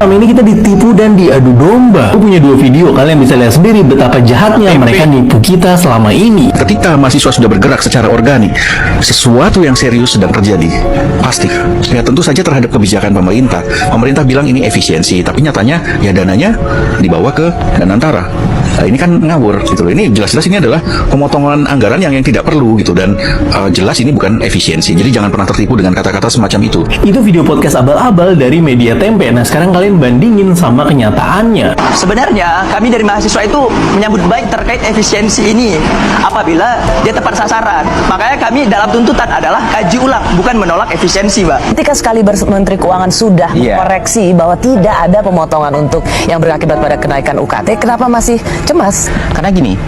Selama ini kita ditipu dan diadu domba. Aku punya 2 video, kalian bisa lihat sendiri betapa jahatnya mereka nipu kita selama ini. Ketika mahasiswa sudah bergerak secara organik, sesuatu yang serius sedang terjadi. Pasti. Ya tentu saja terhadap kebijakan pemerintah. Pemerintah bilang ini efisiensi, tapi nyatanya ya dananya dibawa ke Danantara. Nah, ini kan ngawur gitu loh. Ini jelas-jelas ini adalah pemotongan anggaran yang tidak perlu gitu, dan jelas ini bukan efisiensi. Jadi jangan pernah tertipu dengan kata-kata semacam itu. Itu video podcast abal-abal dari Media Tempe. Nah, sekarang kalian bandingin sama kenyataannya. Sebenarnya kami dari mahasiswa itu menyambut baik terkait efisiensi ini apabila dia tepat sasaran. Makanya kami dalam tuntutan adalah kaji ulang, bukan menolak efisiensi, Mbak. Ketika sekali Menteri Keuangan sudah mengkoreksi bahwa tidak ada pemotongan untuk yang berakibat pada kenaikan UKT, kenapa masih cemas? Karena gini,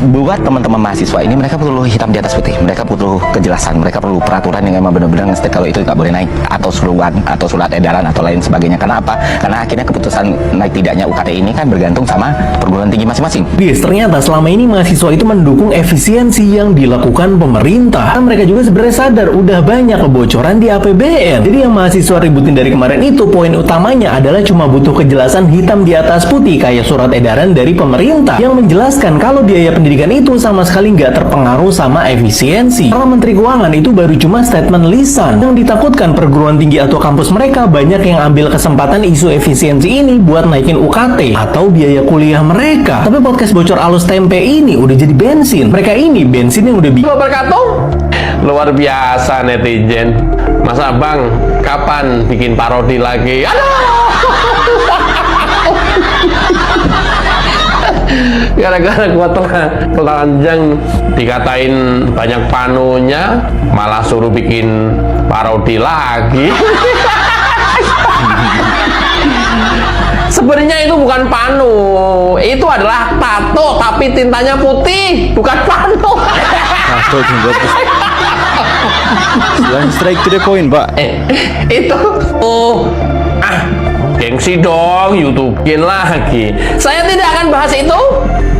buat teman-teman mahasiswa ini, mereka perlu hitam di atas putih, mereka perlu kejelasan, mereka perlu peraturan yang memang benar-benar nge-state kalau itu nggak boleh naik, atau seruan, atau surat edaran, atau lain sebagainya. Karena apa? Karena akhirnya keputusan naik tidaknya UKT ini kan bergantung sama perguruan tinggi masing-masing. Guys, ternyata selama ini mahasiswa itu mendukung efisiensi yang dilakukan pemerintah. Dan mereka juga sebenarnya sadar udah banyak kebocoran di APBN. Jadi yang mahasiswa ributin dari kemarin itu, poin utamanya adalah cuma butuh kejelasan hitam di atas putih kayak surat edaran dari pemerintah yang menjelaskan kalau biaya pendidikan itu sama sekali nggak terpengaruh sama efisiensi. Karena Menteri Keuangan itu baru cuma statement lisan. Yang ditakutkan perguruan tinggi atau kampus mereka banyak yang ambil kesempatan isu efisiensi ini buat naikin UKT atau biaya kuliah mereka. Tapi podcast bocor alus tempe ini udah jadi bensin. Mereka ini bensin yang udah Wabarakatuh. Luar biasa netizen. Mas Abang, kapan bikin parodi lagi? Aduh. Gara-gara gua telanjang dikatain banyak panunya, malah suruh bikin parodi lagi. Sebenarnya itu bukan panu, itu adalah tato tapi tintanya putih, bukan panu. Tato juga. Straight to the point, Pak. Itu gengsi dong, YouTubein lagi. Saya tidak akan bahas itu.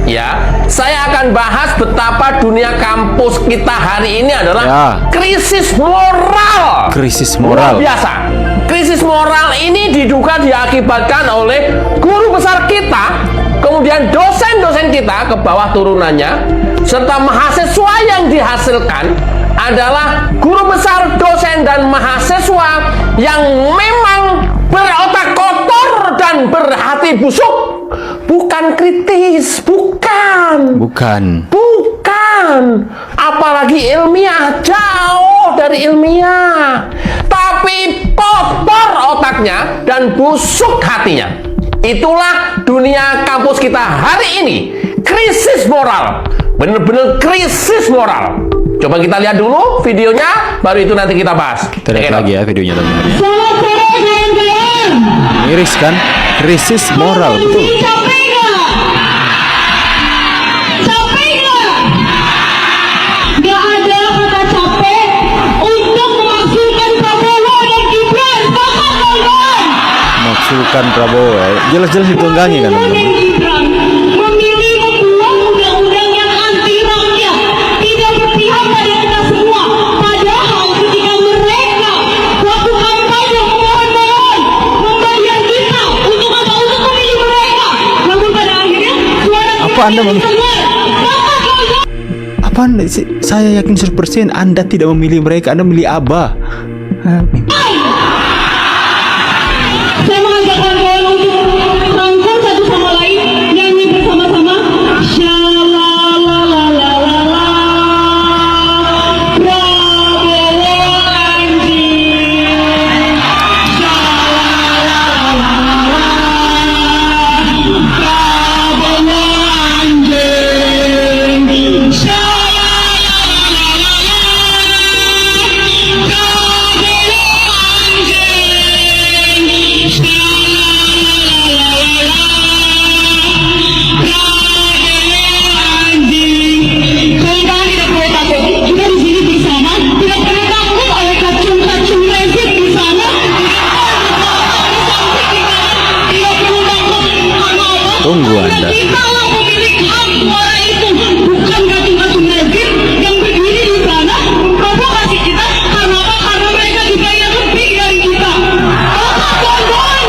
Ya, saya akan bahas betapa dunia kampus kita hari ini adalah krisis moral. Krisis moral. Luar biasa. Krisis moral ini diduga diakibatkan oleh guru besar kita, kemudian dosen-dosen kita ke bawah turunannya, serta mahasiswa yang dihasilkan adalah guru besar, dosen, dan mahasiswa yang memang berotak kotor dan berhati busuk. Bukan kritis, bukan. Apalagi ilmiah, jauh dari ilmiah. Tapi kotor otaknya dan busuk hatinya. Itulah dunia kampus kita hari ini. Krisis moral. Bener-bener krisis moral. Coba kita lihat dulu videonya, baru itu nanti kita bahas. Kita lihat lagi ya videonya teman-teman. Miris kan? Krisis moral, betul. Maksudkan Prabowo ya. Jelas-jelas ditunggangi kan teman-teman. Memilih membuat undang-undang yang anti rakyat, tidak berpihak pada kita semua. Padahal ketika mereka waktu kampanye memohon-mohon membayar kita untuk apa? Untuk memilih mereka. Namun pada akhirnya suara Apa Anda saya yakin 100% Anda tidak memilih mereka, Anda memilih Abah. Saya mengajak kawan-kawan untuk rangkul satu sama lain, nyanyi bersama-sama. Shalalalalala, Prabowo anjing. Shalalalalala, Prabowo anjing. Shalalalalala, Tunggu Anda. Kalau pemilik hak suara itu bukan kacung-kacung rezim yang berdiri di sana memprovokasi kita, karena apa? Karena mereka dibayar lebih dari kita. Otak gondol.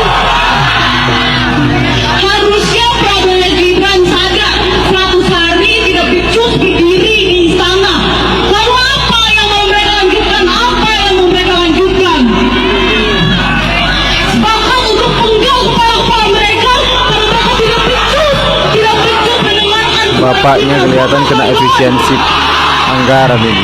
Nampaknya kelihatan kena efisiensi anggaran ini.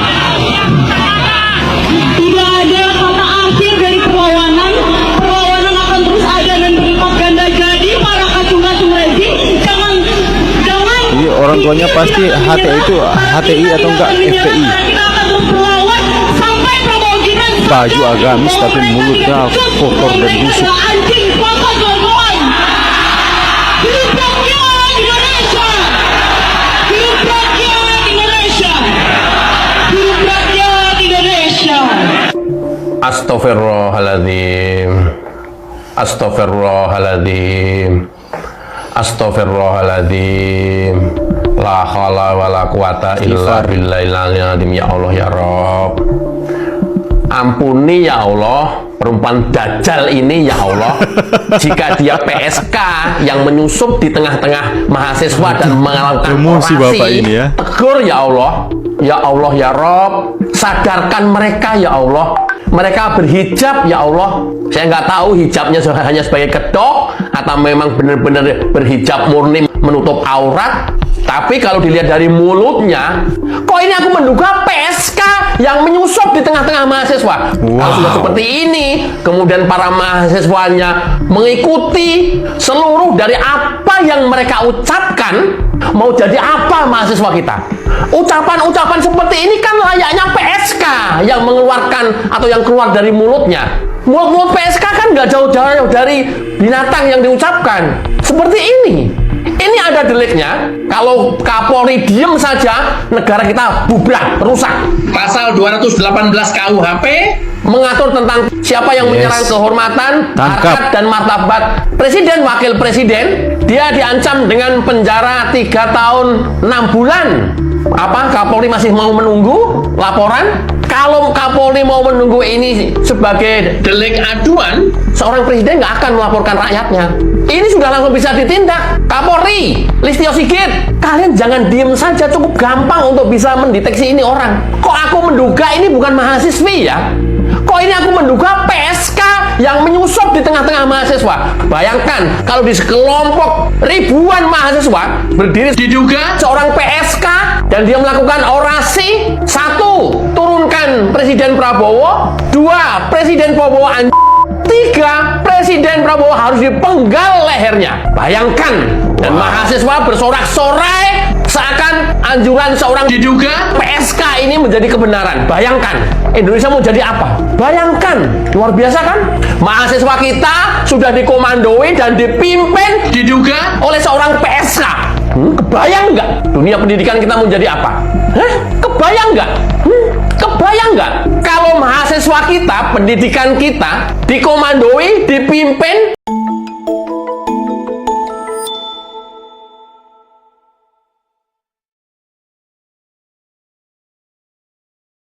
Tidak ada kata akhir dari perlawanan. Perlawanan akan terus ada dan berlipat ganda. Jadi para kacung-kacung rezim jangan Jadi orang tuanya pasti HTI atau enggak FPI. Kita akan terus berlawan sampai Prabowo Gibran Baju agamis tapi mulutnya kotor dan busuk. anjing pangkat jagoan. Hidup rakyat Indonesia. Hidup rakyat Indonesia. Hidup rakyat Indonesia. Astaghfirullahaladzim. Astaghfirullahaladzim. Astaghfirullahaladzim. La haula wala quwata illa billahil azim. Ya Allah ya Rabb. Ampuni ya Allah perempuan dajjal ini ya Allah. Jika dia PSK yang menyusup di tengah-tengah mahasiswa dan melakukan Emosi orasi, Bapak ini ya. tegur ya Allah. Ya Allah ya Rob, sadarkan mereka ya Allah. Mereka berhijab ya Allah. Saya nggak tahu hijabnya hanya sebagai kedok atau memang benar-benar berhijab murni menutup aurat. Tapi kalau dilihat dari mulutnya, kok ini aku menduga PSK yang menyusup di tengah-tengah mahasiswa. Kalau sudah seperti ini, kemudian para mahasiswanya mengikuti seluruh dari apa yang mereka ucapkan, mau jadi apa mahasiswa kita? Ucapan-ucapan seperti ini kan layaknya PSK yang mengeluarkan atau yang keluar dari mulutnya. Mulut PSK kan nggak jauh-jauh dari binatang yang diucapkan. Seperti ini. Ini ada deliknya. Kalau Kapolri diem saja, negara kita bubrah, rusak. Pasal 218 KUHP mengatur tentang siapa yang menyerang kehormatan, harkat dan martabat presiden, wakil presiden. Dia diancam dengan penjara 3 tahun 6 bulan. Apa Kapolri masih mau menunggu laporan? Kalau Kapolri mau menunggu ini sebagai delik aduan, seorang presiden nggak akan melaporkan rakyatnya. Ini sudah langsung bisa ditindak. Kapolri, Listio Sigit, kalian jangan diem saja, cukup gampang untuk bisa mendeteksi ini orang. Kok aku menduga ini bukan mahasiswi ya? Kok ini aku menduga PSK yang menyusup di tengah-tengah mahasiswa? Bayangkan kalau di sekelompok ribuan mahasiswa berdiri diduga seorang PSK dan dia melakukan orasi. 1. Turunkan Presiden Prabowo. 2. Presiden Prabowo 3. Presiden Prabowo harus dipenggal lehernya. Bayangkan. Dan mahasiswa bersorak-sorai seakan anjuran seorang diduga PSK ini menjadi kebenaran. Bayangkan, Indonesia mau jadi apa? Bayangkan, luar biasa kan? Mahasiswa kita sudah dikomandoi dan dipimpin diduga oleh seorang PSK. Kebayang nggak dunia pendidikan kita mau jadi apa? Kebayang nggak? Kebayang nggak kalau mahasiswa kita, pendidikan kita dikomandoi, dipimpin